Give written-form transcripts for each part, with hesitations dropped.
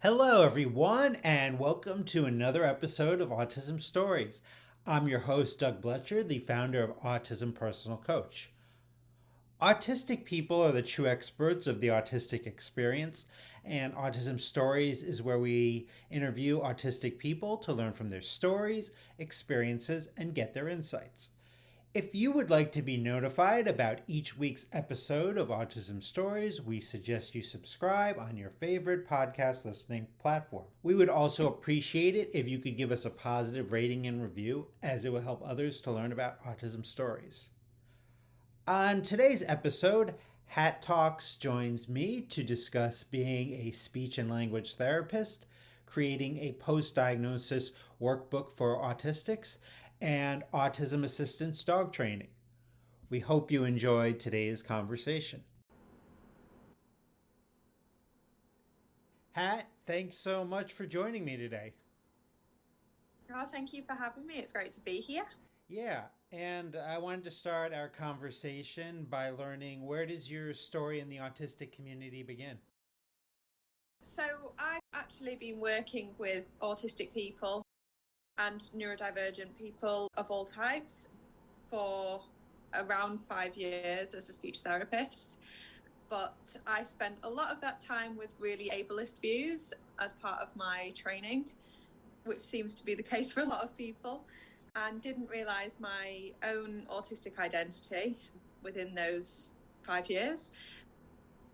Hello, everyone, and welcome to another episode of Autism Stories. I'm your host, Doug Bletcher, the founder of Autism Personal Coach. Autistic people are the true experts of the autistic experience, and Autism Stories is where we interview autistic people to learn from their stories, experiences, and get their insights. If you would like to be notified about each week's episode of Autism Stories, we suggest you subscribe on your favorite podcast listening platform. We would also appreciate it if you could give us a positive rating and review, as it will help others to learn about autism stories. On today's episode, Hat Talks joins me to discuss being a speech and language therapist, creating a post diagnosis workbook for autistics, and autism assistance dog training. We hope you enjoyed today's conversation. Hat, thanks so much for joining me today. Oh, thank you for having me. It's great to be here. Yeah, and I wanted to start our conversation by learning, where does your story in the autistic community begin? So, I've actually been working with autistic people and neurodivergent people of all types for around 5 years as a speech therapist. But I spent a lot of that time with really ableist views as part of my training, which seems to be the case for a lot of people, and didn't realize my own autistic identity within those 5 years.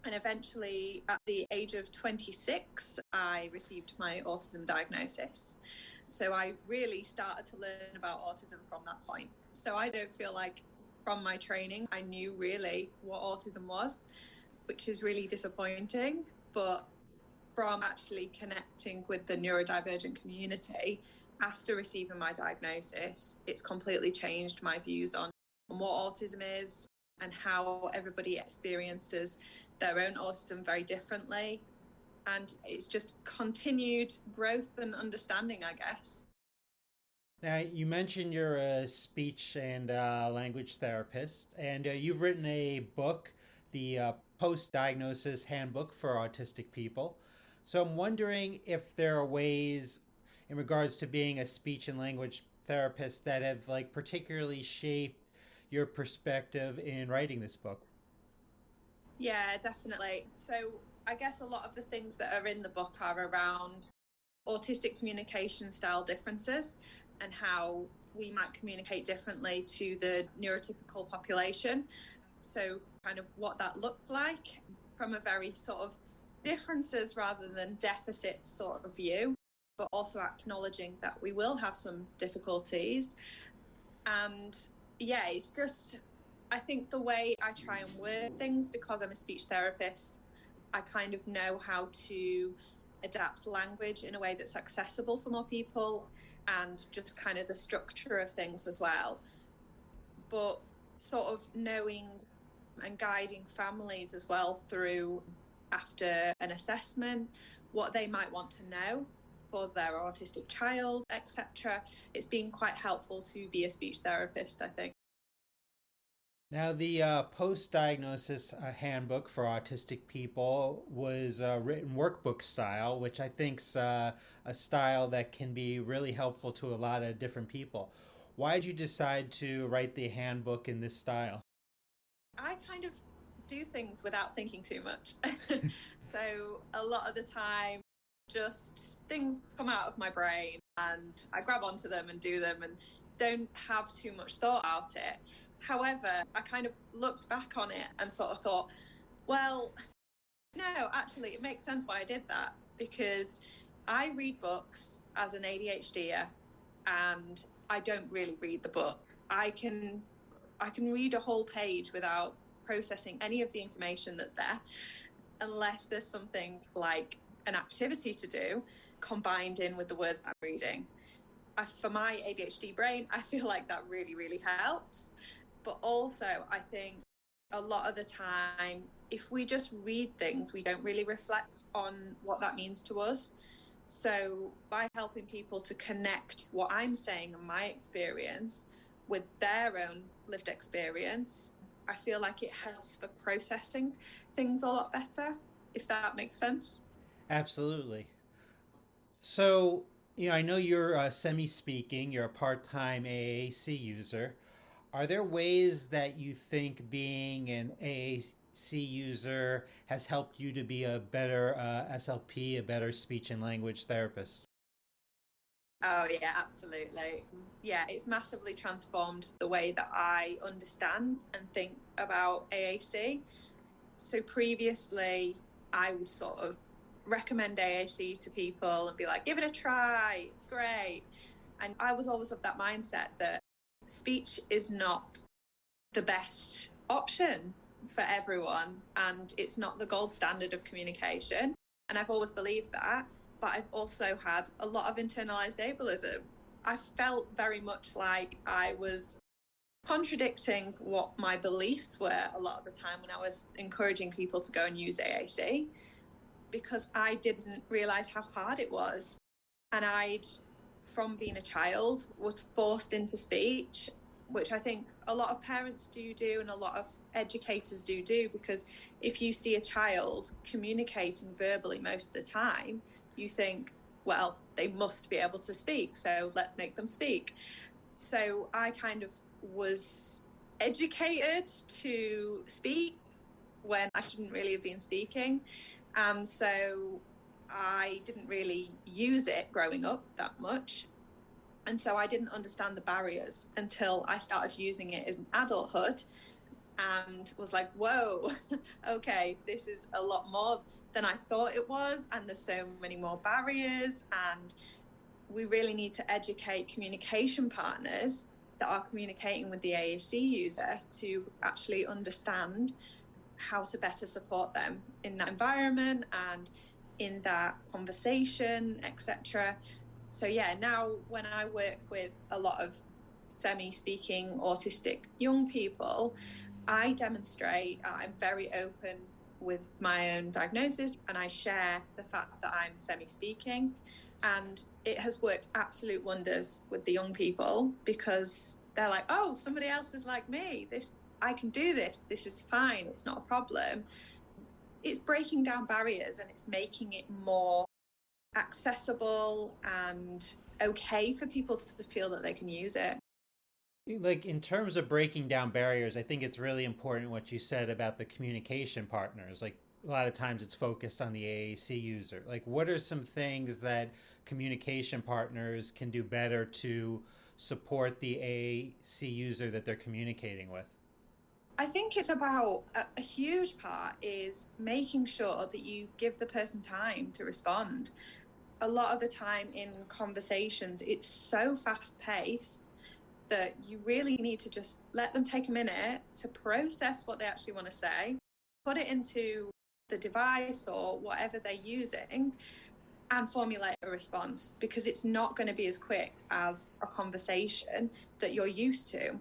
And eventually, at the age of 26, I received my autism diagnosis. So I really started to learn about autism from that point. So I don't feel like from my training, I knew really what autism was, which is really disappointing. But from actually connecting with the neurodivergent community after receiving my diagnosis, it's completely changed my views on what autism is and how everybody experiences their own autism very differently. And it's just continued growth and understanding, I guess. Now, you mentioned you're a speech and language therapist, and you've written a book, the Post Diagnosis Handbook for Autistic People. So I'm wondering if there are ways in regards to being a speech and language therapist that have particularly shaped your perspective in writing this book. Yeah, definitely. So I guess a lot of the things that are in the book are around autistic communication style differences and how we might communicate differently to the neurotypical population. So, kind of what that looks like from a very sort of differences rather than deficits sort of view, but also acknowledging that we will have some difficulties. And yeah, it's just, I think the way I try and word things, because I'm a speech therapist, I kind of know how to adapt language in a way that's accessible for more people and just kind of the structure of things as well. But sort of knowing and guiding families as well through after an assessment what they might want to know for their autistic child, etc. It's been quite helpful to be a speech therapist, I think. Now, the post diagnosis handbook for autistic people was written workbook style, which I think's a style that can be really helpful to a lot of different people. Why did you decide to write the handbook in this style? I kind of do things without thinking too much. So a lot of the time, just things come out of my brain and I grab onto them and do them and don't have too much thought about it. However, I kind of looked back on it and sort of thought, well, no, actually, it makes sense why I did that, because I read books as an ADHDer and I don't really read the book. I can read a whole page without processing any of the information that's there, unless there's something like an activity to do combined in with the words that I'm reading. For my ADHD brain, I feel like that really, really helps. But also, I think a lot of the time, if we just read things, we don't really reflect on what that means to us. So, by helping people to connect what I'm saying and my experience with their own lived experience, I feel like it helps for processing things a lot better, if that makes sense. Absolutely. So, I know you're semi-speaking, you're a part-time AAC user. Are there ways that you think being an AAC user has helped you to be a better SLP, a better speech and language therapist? Oh, yeah, absolutely. Yeah, it's massively transformed the way that I understand and think about AAC. So previously, I would sort of recommend AAC to people and be like, give it a try, it's great. And I was always of that mindset that speech is not the best option for everyone and it's not the gold standard of communication. And I've always believed that, but I've also had a lot of internalized ableism. I felt very much like I was contradicting what my beliefs were a lot of the time when I was encouraging people to go and use AAC because I didn't realize how hard it was. And I'd, from being a child, was forced into speech, which I think a lot of parents do and a lot of educators do, because if you see a child communicating verbally most of the time, you think, well, they must be able to speak, so let's make them speak. So I kind of was educated to speak when I shouldn't really have been speaking. And so I didn't really use it growing up that much. And so I didn't understand the barriers until I started using it as an adulthood and was like, whoa, okay, this is a lot more than I thought it was. And there's so many more barriers. And we really need to educate communication partners that are communicating with the AAC user to actually understand how to better support them in that environment and in that conversation, etc. So yeah, now when I work with a lot of semi-speaking autistic young people, I demonstrate, I'm very open with my own diagnosis and I share the fact that I'm semi-speaking, and it has worked absolute wonders with the young people because they're like, oh, somebody else is like me, this, I can do this is fine, it's not a problem. It's breaking down barriers and it's making it more accessible and okay for people to feel that they can use it. Like in terms of breaking down barriers, I think it's really important what you said about the communication partners. Like a lot of times it's focused on the AAC user. Like what are some things that communication partners can do better to support the AAC user that they're communicating with? I think it's about a huge part is making sure that you give the person time to respond. A lot of the time in conversations, it's so fast paced that you really need to just let them take a minute to process what they actually want to say, put it into the device or whatever they're using, and formulate a response, because it's not going to be as quick as a conversation that you're used to.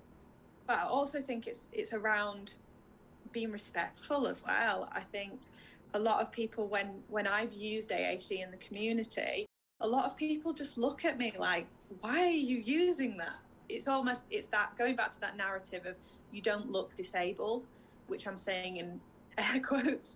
But I also think it's around being respectful as well. I think a lot of people, when I've used AAC in the community, a lot of people just look at me like, why are you using that? It's almost, it's that going back to that narrative of you don't look disabled, which I'm saying in air quotes,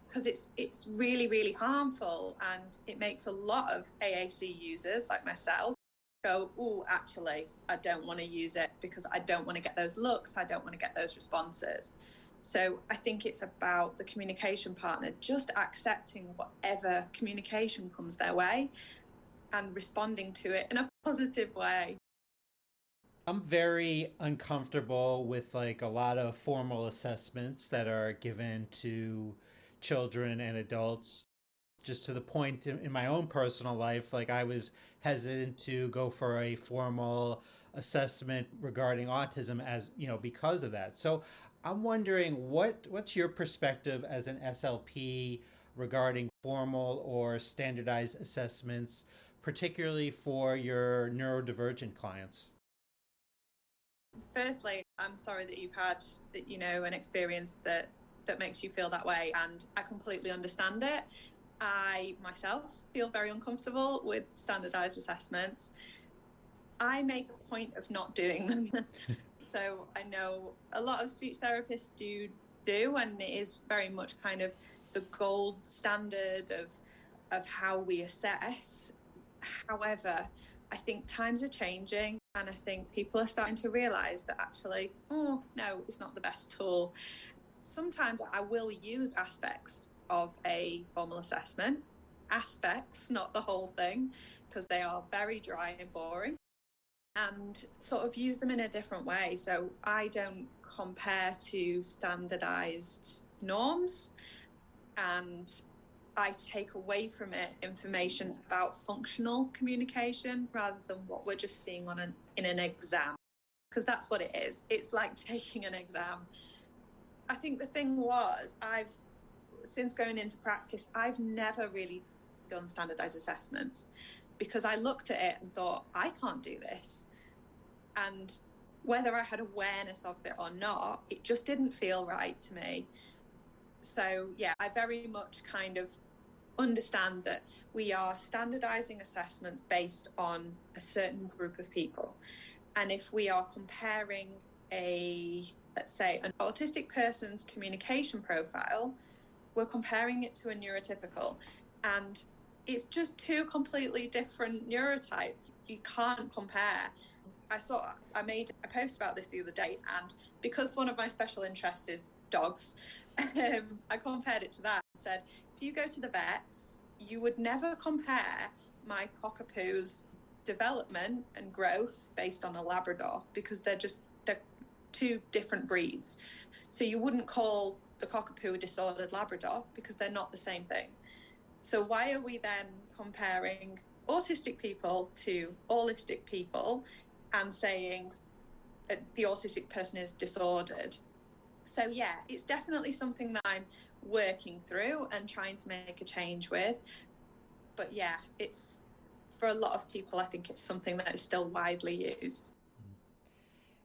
because it's really, really harmful, and it makes a lot of AAC users like myself go, oh, actually, I don't want to use it because I don't want to get those looks, I don't want to get those responses. So I think it's about the communication partner just accepting whatever communication comes their way and responding to it in a positive way. I'm very uncomfortable with like a lot of formal assessments that are given to children and adults, just to the point in my own personal life, like I was hesitant to go for a formal assessment regarding autism, as because of that. So I'm wondering what's your perspective as an SLP regarding formal or standardized assessments, particularly for your neurodivergent clients? Firstly, I'm sorry that you've had an experience that makes you feel that way, and I completely understand it. I myself feel very uncomfortable with standardized assessments. I make a point of not doing them. So I know a lot of speech therapists do, and it is very much kind of the gold standard of how we assess. However, I think times are changing, and I think people are starting to realize that actually, oh, no, it's not the best tool. Sometimes I will use aspects of a formal assessment, aspects, not the whole thing, because they are very dry and boring, and sort of use them in a different way. So I don't compare to standardized norms, and I take away from it information about functional communication rather than what we're just seeing in an exam, because that's what it is. It's like taking an exam. I think the thing was, since going into practice, I've never really done standardized assessments because I looked at it and thought, I can't do this. And whether I had awareness of it or not, it just didn't feel right to me. So, yeah, I very much kind of understand that we are standardizing assessments based on a certain group of people. And if we are comparing let's say, an autistic person's communication profile, we're comparing it to a neurotypical. And it's just two completely different neurotypes. You can't compare. I made a post about this the other day, and because one of my special interests is dogs, I compared it to that and said, if you go to the vets, you would never compare my cockapoo's development and growth based on a Labrador, because they're two different breeds. So you wouldn't call the cockapoo a disordered Labrador because they're not the same thing. So why are we then comparing autistic people to allistic people and saying the autistic person is disordered? So yeah, it's definitely something that I'm working through and trying to make a change with. But yeah, it's, for a lot of people, I think it's something that is still widely used.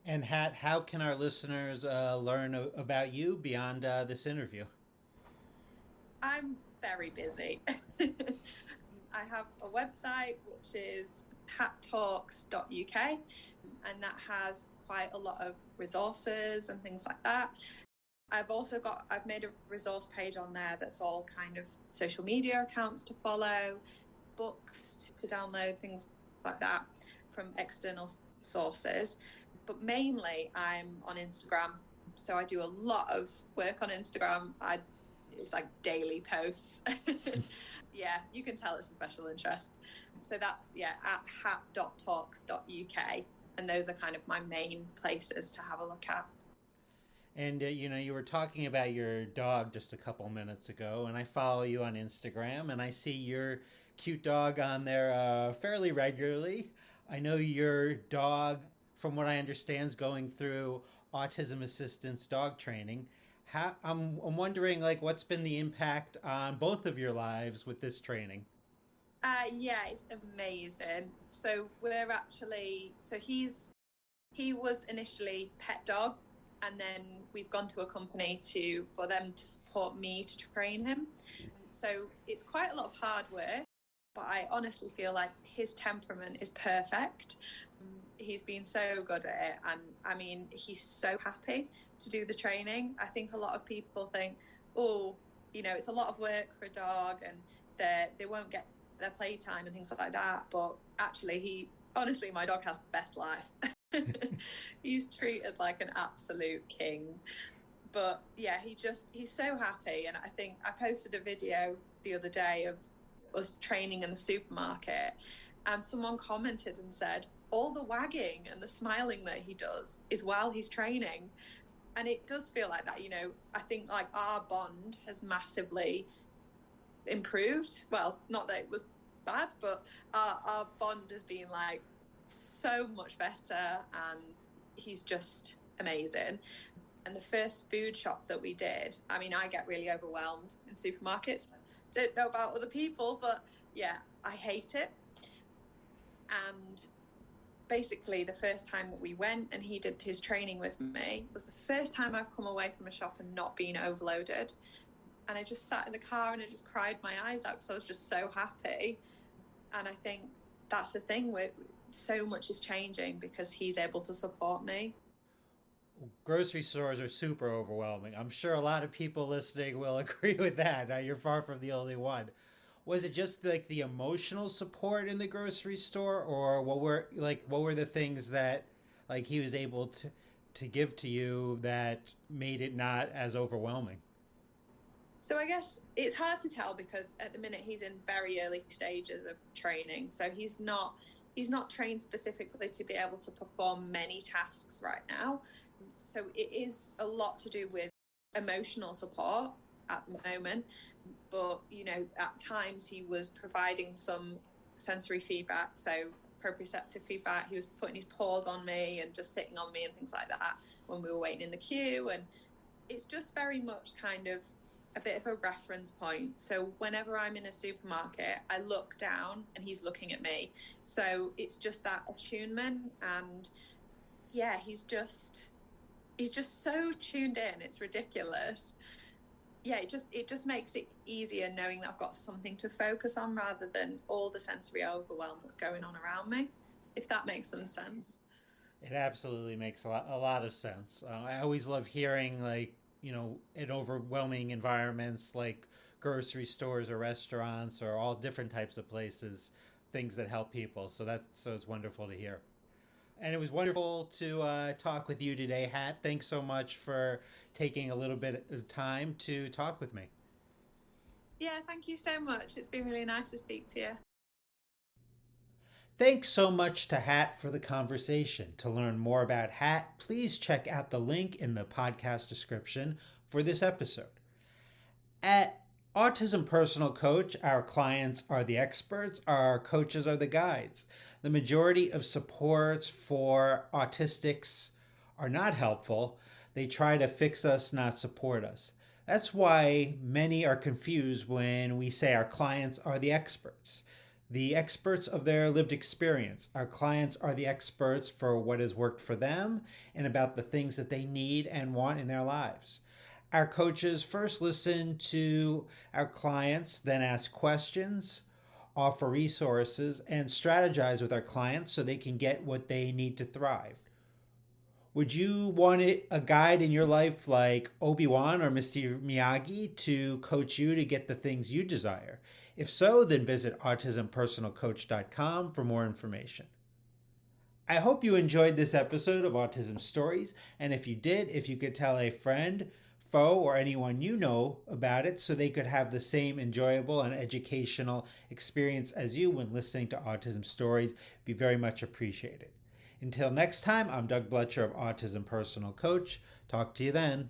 And how can our listeners learn about you beyond this interview? I'm very busy. I have a website which is hattalks.uk, and that has quite a lot of resources and things like that. I've made a resource page on there that's all kind of social media accounts to follow, books to download, things like that from external sources. But mainly I'm on Instagram. So I do a lot of work on Instagram. It's like daily posts. Yeah, you can tell it's a special interest. So that's, yeah, at hat.talks.uk. And those are kind of my main places to have a look at. And you were talking about your dog just a couple minutes ago, and I follow you on Instagram, and I see your cute dog on there fairly regularly. I know your dog, from what I understand, is going through autism assistance dog training. I'm wondering, like, what's been the impact on both of your lives with this training? Yeah, it's amazing. So we're actually, he was initially pet dog, and then we've gone to a company for them to support me to train him. So it's quite a lot of hard work, but I honestly feel like his temperament is perfect. He's been so good at it, and I mean, he's so happy to do the training. I think a lot of people think, oh, it's a lot of work for a dog, and they won't get their playtime and things like that. But actually, honestly, my dog has the best life. He's treated like an absolute king. But yeah, he's so happy. And I think I posted a video the other day of us training in the supermarket, and someone commented and said, all the wagging and the smiling that he does is while he's training. And it does feel like that. I think like our bond has massively improved. Well, not that it was bad, but our bond has been like so much better, and he's just amazing. And the first food shop that we did, I mean, I get really overwhelmed in supermarkets. Don't know about other people, but yeah, I hate it. And basically, the first time that we went and he did his training with me was the first time I've come away from a shop and not been overloaded. And I just sat in the car and I just cried my eyes out because I was just so happy. And I think that's the thing, where so much is changing because he's able to support me. Grocery stores are super overwhelming. I'm sure a lot of people listening will agree with that. You're far from the only one. Was it just like the emotional support in the grocery store, or what were the things that like he was able to give to you that made it not as overwhelming? So I guess it's hard to tell because at the minute he's in very early stages of training. So he's not trained specifically to be able to perform many tasks right now. So it is a lot to do with emotional support at the moment. But at times he was providing some sensory feedback. So proprioceptive feedback. He was putting his paws on me and just sitting on me and things like that when we were waiting in the queue. And it's just very much kind of a bit of a reference point. So whenever I'm in a supermarket, I look down and he's looking at me. So it's just that attunement. And yeah, he's just so tuned in. It's ridiculous. Yeah, it just makes it easier knowing that I've got something to focus on rather than all the sensory overwhelm that's going on around me, if that makes some sense. It absolutely makes a lot of sense. I always love hearing in overwhelming environments like grocery stores or restaurants or all different types of places, things that help people. So it's wonderful to hear. And it was wonderful to talk with you today, Hat. Thanks so much for taking a little bit of time to talk with me. Yeah, thank you so much. It's been really nice to speak to you. Thanks so much to Hat for the conversation. To learn more about Hat, please check out the link in the podcast description for this episode. At Autism Personal Coach, our clients are the experts, our coaches are the guides. The majority of supports for autistics are not helpful. They try to fix us, not support us. That's why many are confused when we say our clients are the experts of their lived experience. Our clients are the experts for what has worked for them and about the things that they need and want in their lives. Our coaches first listen to our clients, then ask questions, offer resources, and strategize with our clients so they can get what they need to thrive. Would you want a guide in your life like Obi-Wan or Mr. Miyagi to coach you to get the things you desire? If so, then visit autismpersonalcoach.com for more information. I hope you enjoyed this episode of Autism Stories, and if you did, if you could tell a friend, foe, or anyone you know about it so they could have the same enjoyable and educational experience as you when listening to Autism Stories, be very much appreciated. Until next time, I'm Doug Bletcher of Autism Personal Coach. Talk to you then.